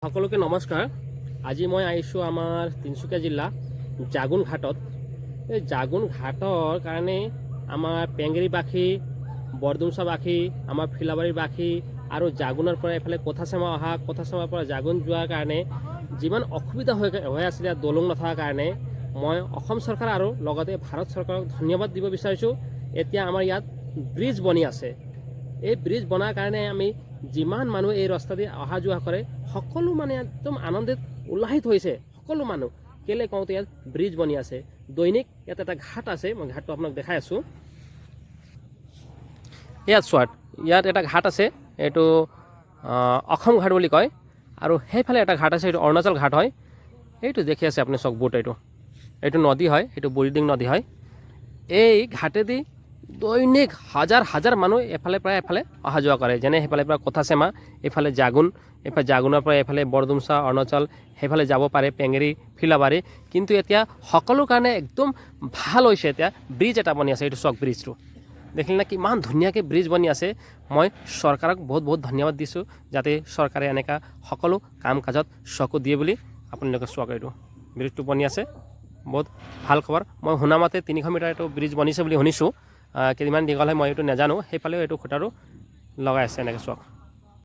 সকলোকে নমস্কাৰ। আজি মই আহিছোঁ আমাৰ তিনিচুকীয়া জিলা জাগুন ঘাটত। এই জাগুন ঘাটৰ কাৰণে আমাৰ পেংগেৰিবাসী, বৰডুমচাবাসী, আমাৰ ফিলাবাৰীবাসী আৰু জাগুনৰ পৰা এইফালে কথাচামা অহা, কথাচামাৰ পৰা জাগুন যোৱাৰ কাৰণে যিমান অসুবিধা হৈ আছিলে দলং নথকাৰ কাৰণে মই অসম চৰকাৰ আৰু লগতে ভাৰত চৰকাৰক ধন্যবাদ দিব বিচাৰিছোঁ। এতিয়া আমাৰ ইয়াত ব্ৰিজ বনি আছে। এই ব্ৰিজ বনাৰ কাৰণে আমি যিমান মানুহ এই ৰাস্তাদি অহা যোৱা কৰে সকলো মানে একদম আনন্দিত উল্লাসিত হৈছে সকলো মানুহ। কেলে কওঁতে ইয়াত ব্ৰিজ বনি আছে। দৈনিক ইয়াত এটা ঘাট আছে, মই ঘাটটো আপোনাক দেখাই আছোঁ। ইয়াত চোৱাত ইয়াত এটা ঘাট আছে, এইটো অসম ঘাট বুলি কয়। আৰু সেইফালে এটা ঘাট আছে, এইটো অৰুণাচল ঘাট হয়। এইটো দেখি আছে আপুনি চক বোট, এইটো নদী হয়, এইটো বুৰিডিং নদী হয়। এই ঘাটেদি দৈনিক হাজাৰ হাজাৰ মানুহ এফালে পৰা এফালে অহা যোৱা কৰে। যেনে সেইফালে পৰা কথাচামা, এইফালে জাগুন, এইফালে জাগুনৰ পৰা এইফালে বৰডুমচা, অৰুণাচল সেইফালে যাব পাৰে, পেংগেৰি, ফিলাবাৰী। কিন্তু এতিয়া সকলো কাৰণে একদম ভাল হৈছে। এতিয়া ব্ৰিজ এটা বনি আছে, এইটো চক ব্ৰিজটো দেখিলে না কিমান ধুনীয়াকৈ ব্ৰিজ বনি আছে। মই চৰকাৰক বহুত বহুত ধন্যবাদ দিছোঁ, যাতে চৰকাৰে এনেকুৱা সকলো কাম কাজত চকু দিয়ে বুলি। আপোনালোকে চোৱাক, এইটো ব্ৰিজটো বনি আছে, বহুত ভাল খবৰ। মই শুনামতে 300 মিটাৰ এইটো ব্ৰিজ বনিছে বুলি শুনিছোঁ। কেইদিনমান দীঘল হয় মই এইটো নাজানো। সেইফালেও এইটো খুঁটাটো লগাই আছে, এনেকৈ চোৱাক।